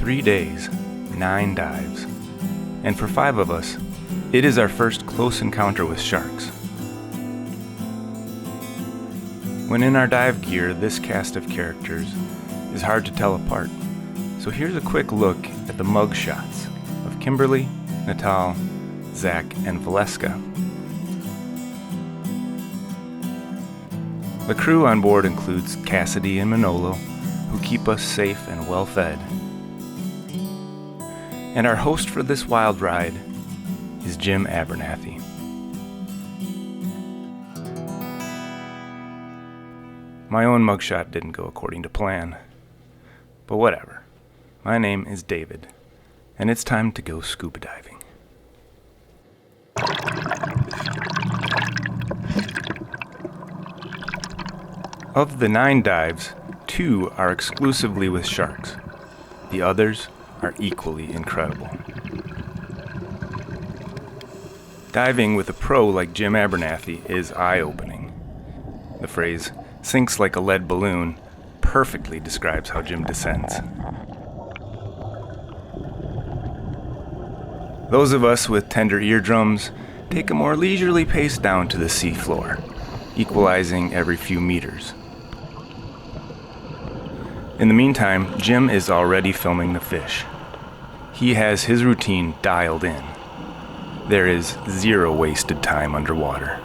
3 days, 9 dives. And for 5 of us, it is our first close encounter with sharks. When in our dive gear, this cast of characters is hard to tell apart. So here's a quick look at the mug shots of Kimberly, Natal, Zach, and Valeska. The crew on board includes Cassidy and Manolo, who keep us safe and well fed. And our host for this wild ride is Jim Abernethy. My own mugshot didn't go according to plan, but whatever. My name is David, and it's time to go scuba diving. Of the 9 dives, 2 are exclusively with sharks. The others are equally incredible. Diving with a pro like Jim Abernethy is eye-opening. The phrase, "sinks like a lead balloon," perfectly describes how Jim descends. Those of us with tender eardrums take a more leisurely pace down to the seafloor, equalizing every few meters. In the meantime, Jim is already filming the fish. He has his routine dialed in. There is 0 wasted time underwater.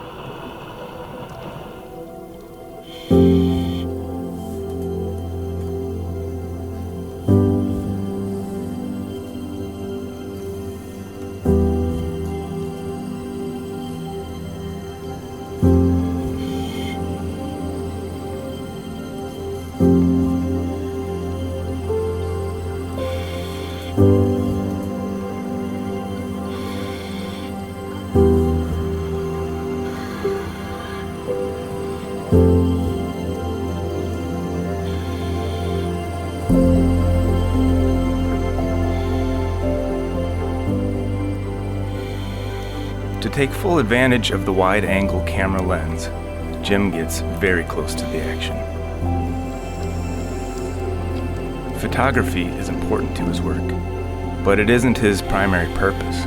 To take full advantage of the wide-angle camera lens, Jim gets very close to the action. Photography is important to his work, but it isn't his primary purpose.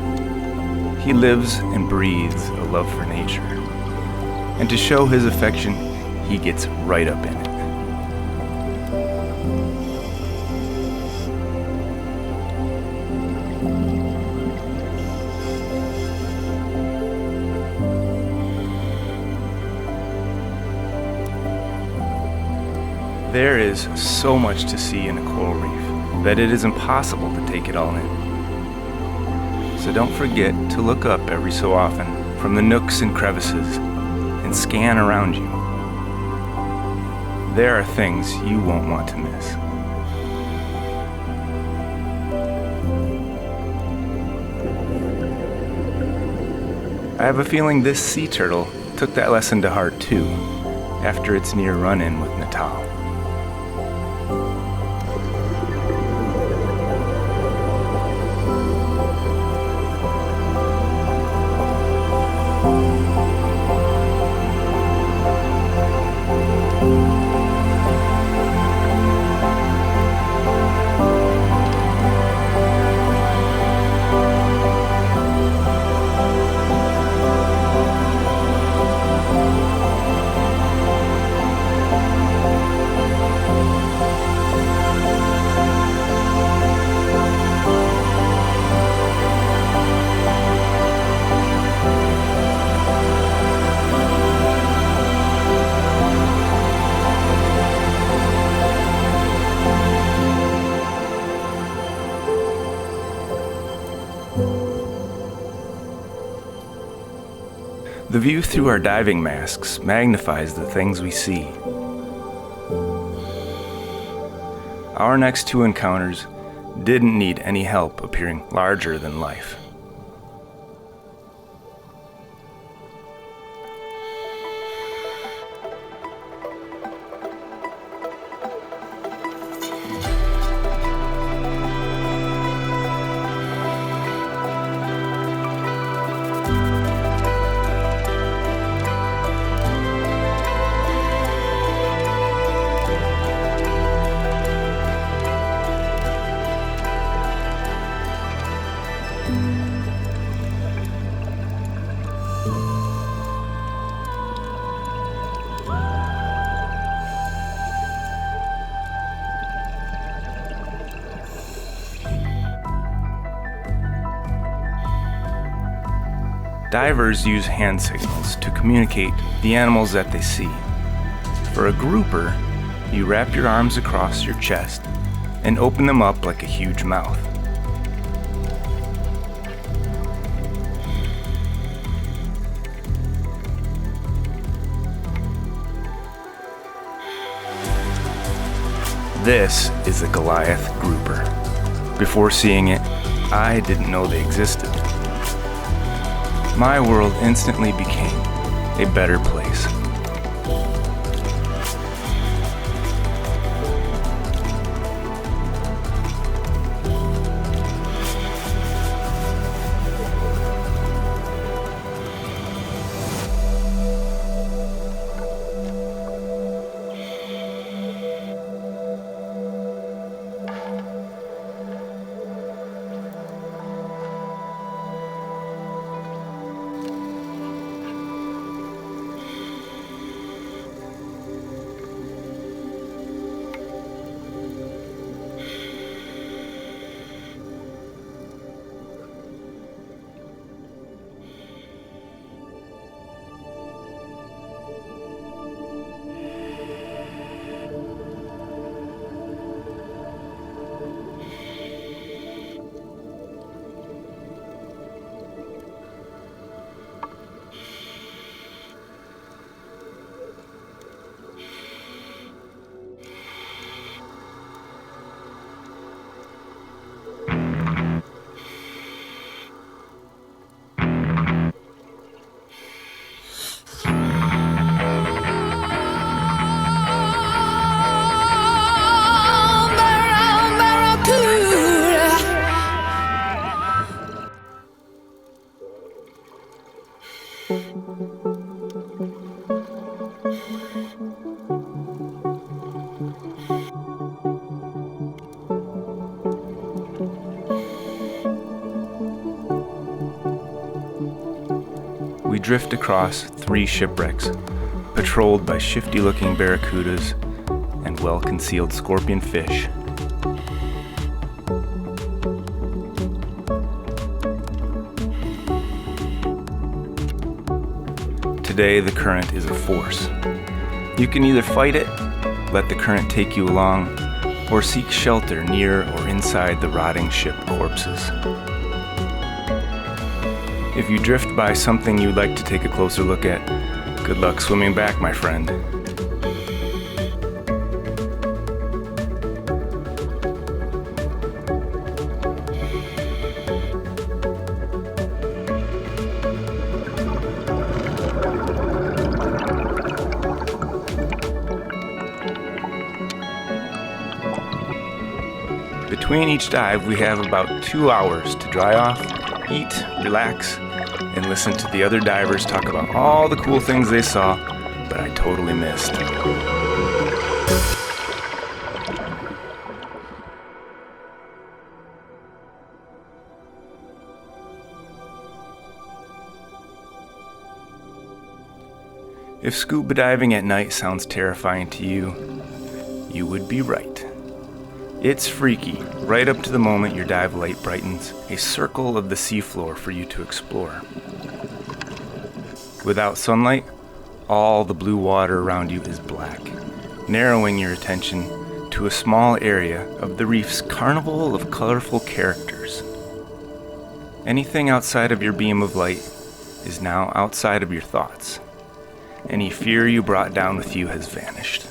He lives and breathes a love for nature, and to show his affection, he gets right up in it. There is so much to see in a coral reef that it is impossible to take it all in. So don't forget to look up every so often from the nooks and crevices and scan around you. There are things you won't want to miss. I have a feeling this sea turtle took that lesson to heart too, after its near run-in with Natal. The view through our diving masks magnifies the things we see. Our next 2 encounters didn't need any help appearing larger than life. Divers use hand signals to communicate the animals that they see. For a grouper, you wrap your arms across your chest and open them up like a huge mouth. This is a Goliath grouper. Before seeing it, I didn't know they existed. My world instantly became a better place. We drift across 3 shipwrecks, patrolled by shifty-looking barracudas and well-concealed scorpion fish. Today, the current is a force. You can either fight it, let the current take you along, or seek shelter near or inside the rotting ship corpses. If you drift by something you'd like to take a closer look at, good luck swimming back, my friend. Between each dive, we have about 2 hours to dry off, eat, relax, and listen to the other divers talk about all the cool things they saw, but I totally missed. If scuba diving at night sounds terrifying to you, you would be right. It's freaky, right up to the moment your dive light brightens a circle of the seafloor for you to explore. Without sunlight, all the blue water around you is black, narrowing your attention to a small area of the reef's carnival of colorful characters. Anything outside of your beam of light is now outside of your thoughts. Any fear you brought down with you has vanished.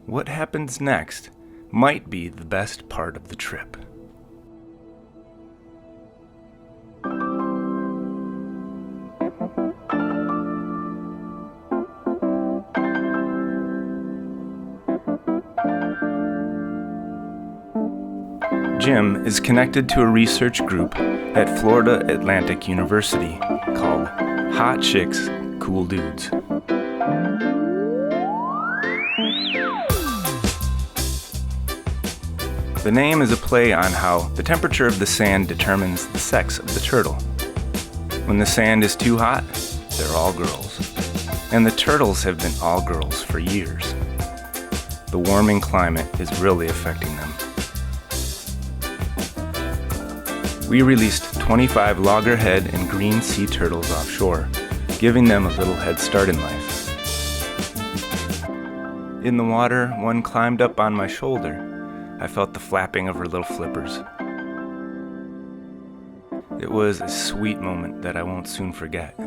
What happens next might be the best part of the trip. Jim is connected to a research group at Florida Atlantic University called Hot Chicks, Cool Dudes. The name is a play on how the temperature of the sand determines the sex of the turtle. When the sand is too hot, they're all girls. And the turtles have been all girls for years. The warming climate is really affecting them. We released 25 loggerhead and green sea turtles offshore, giving them a little head start in life. In the water, one climbed up on my shoulder. I felt the flapping of her little flippers. It was a sweet moment that I won't soon forget.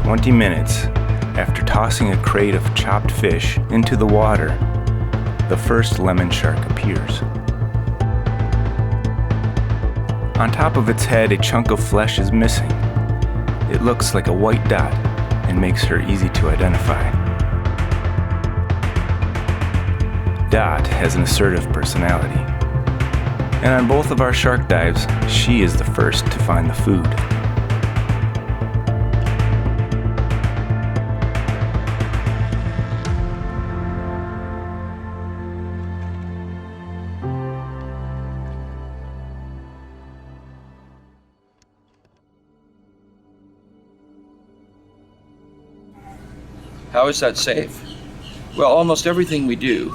"20 minutes after tossing a crate of chopped fish into the water, the first lemon shark appears. On top of its head, a chunk of flesh is missing. It looks like a white dot and makes her easy to identify. Dot has an assertive personality, and on both of our shark dives, she is the first to find the food. How is that safe? Well, almost everything we do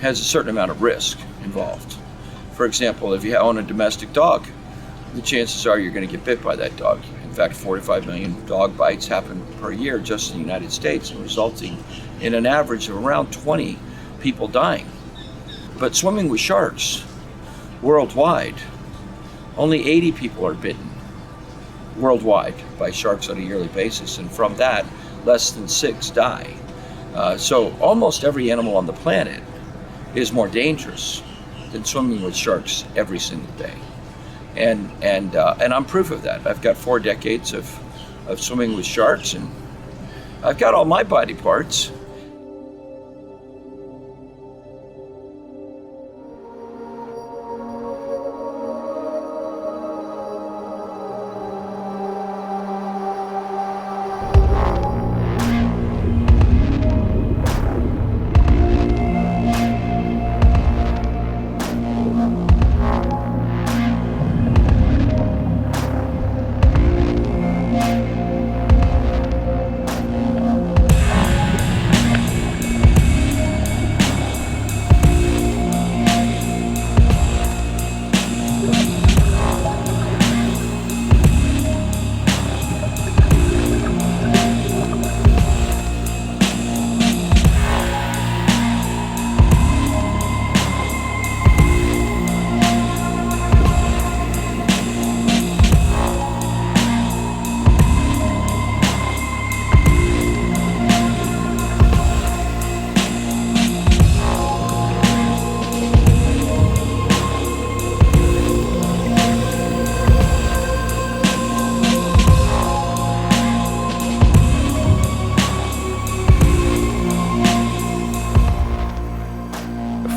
has a certain amount of risk involved. For example, if you own a domestic dog, the chances are you're going to get bit by that dog. In fact, 45 million dog bites happen per year just in the United States, resulting in an average of around 20 people dying. But swimming with sharks, worldwide, only 80 people are bitten worldwide by sharks on a yearly basis, and from that, less than 6 die. So almost every animal on the planet is more dangerous than swimming with sharks every single day. And I'm proof of that. I've got 4 decades of swimming with sharks, and I've got all my body parts.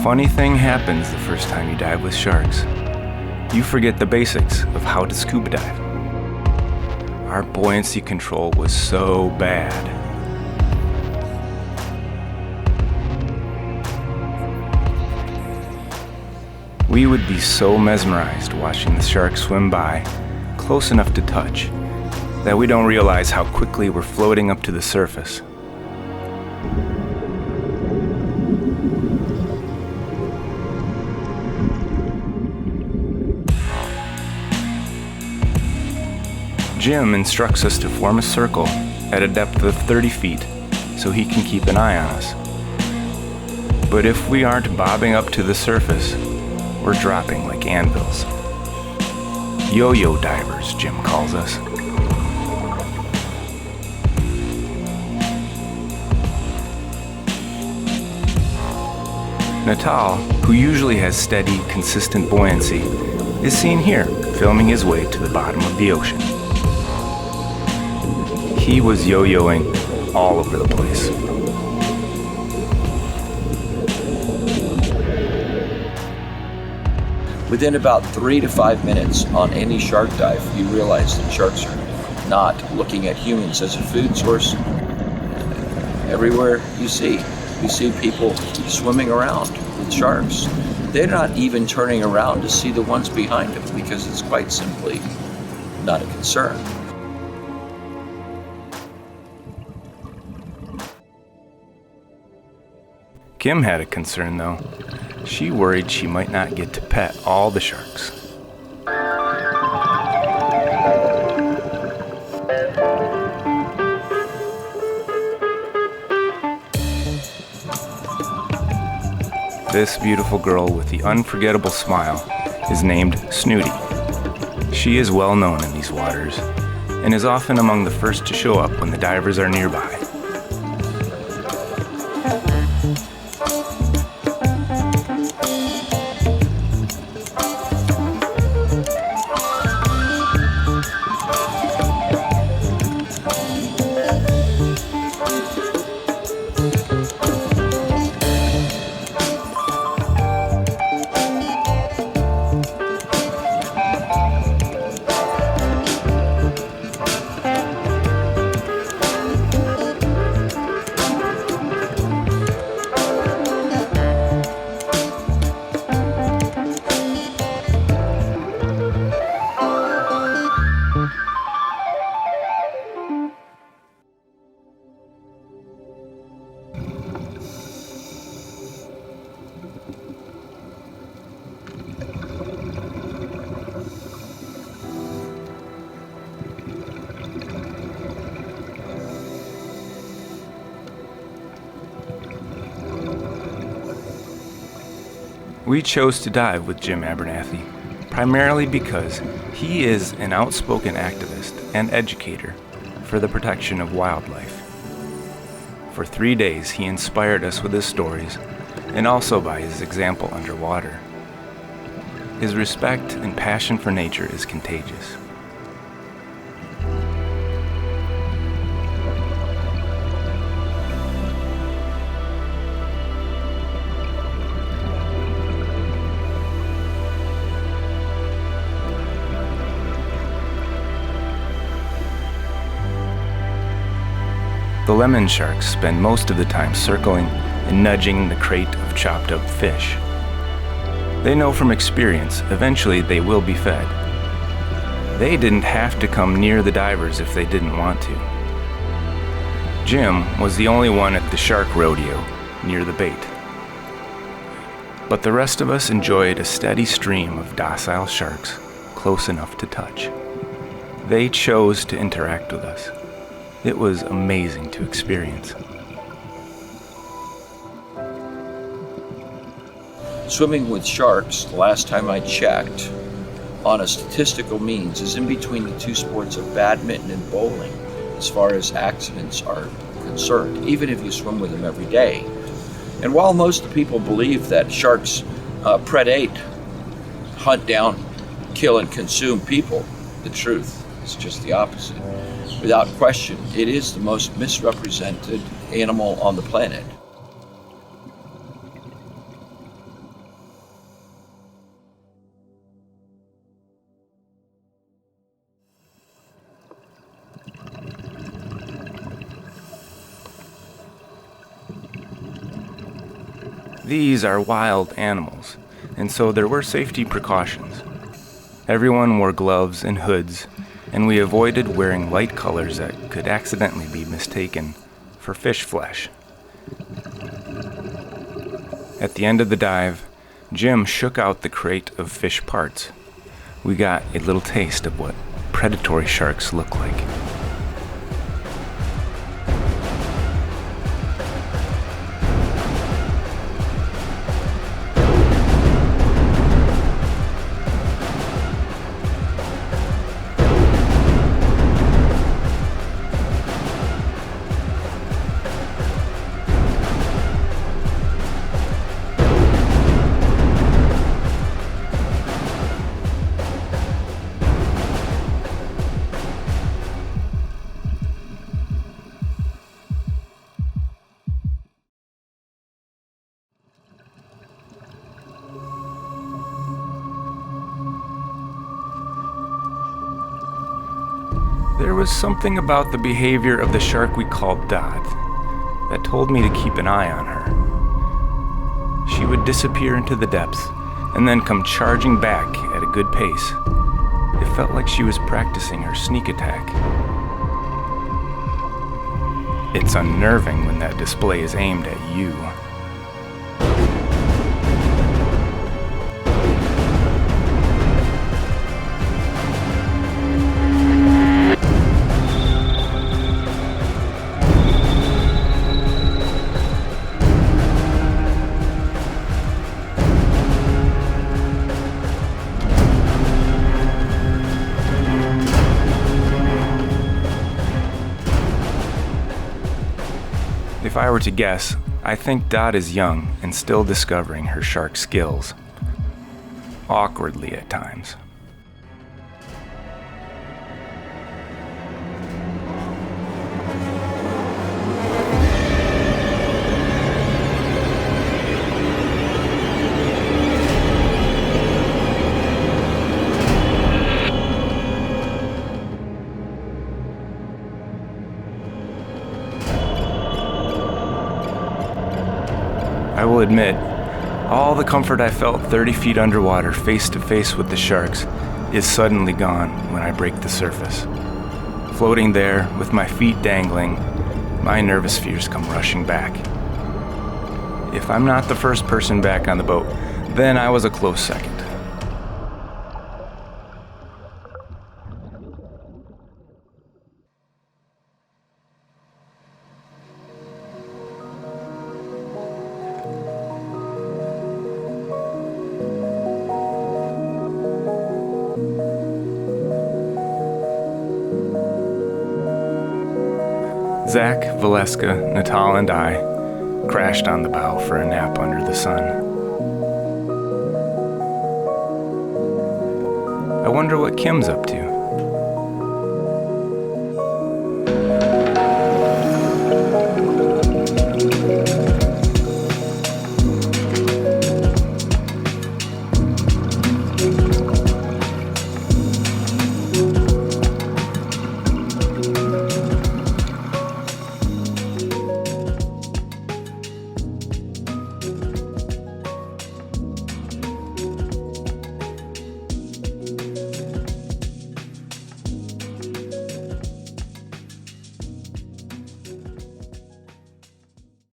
funny thing happens the first time you dive with sharks. You forget the basics of how to scuba dive. Our buoyancy control was so bad. We would be so mesmerized watching the shark swim by, close enough to touch, that we don't realize how quickly we're floating up to the surface. Jim instructs us to form a circle at a depth of 30 feet so he can keep an eye on us. But if we aren't bobbing up to the surface, we're dropping like anvils. Yo-yo divers, Jim calls us. Natal, who usually has steady, consistent buoyancy, is seen here, filming his way to the bottom of the ocean. He was yo-yoing all over the place. Within about 3 to 5 minutes on any shark dive, you realize that sharks are not looking at humans as a food source. Everywhere you see people swimming around with sharks. They're not even turning around to see the ones behind them because it's quite simply not a concern. Kim had a concern though. She worried she might not get to pet all the sharks. This beautiful girl with the unforgettable smile is named Snooty. She is well known in these waters and is often among the first to show up when the divers are nearby. We chose to dive with Jim Abernethy, primarily because he is an outspoken activist and educator for the protection of wildlife. For 3 days, he inspired us with his stories and also by his example underwater. His respect and passion for nature is contagious. The lemon sharks spend most of the time circling and nudging the crate of chopped up fish. They know from experience eventually they will be fed. They didn't have to come near the divers if they didn't want to. Jim was the only one at the shark rodeo near the bait. But the rest of us enjoyed a steady stream of docile sharks close enough to touch. They chose to interact with us. It was amazing to experience. Swimming with sharks, the last time I checked, on a statistical means, is in between the two sports of badminton and bowling as far as accidents are concerned, even if you swim with them every day. And while most people believe that sharks predate, hunt down, kill, and consume people, the truth is just the opposite. Without question, it is the most misrepresented animal on the planet. These are wild animals, and so there were safety precautions. Everyone wore gloves and hoods, and we avoided wearing light colors that could accidentally be mistaken for fish flesh. At the end of the dive, Jim shook out the crate of fish parts. We got a little taste of what predatory sharks look like. There was something about the behavior of the shark we called Dot that told me to keep an eye on her. She would disappear into the depths and then come charging back at a good pace. It felt like she was practicing her sneak attack. It's unnerving when that display is aimed at you. If I were to guess, I think Dot is young and still discovering her shark skills. Awkwardly at times. I will admit, all the comfort I felt 30 feet underwater face to face with the sharks is suddenly gone when I break the surface. Floating there with my feet dangling, my nervous fears come rushing back. If I'm not the first person back on the boat, then I was a close second. Zach, Valeska, Natal, and I crashed on the bow for a nap under the sun. I wonder what Kim's up to.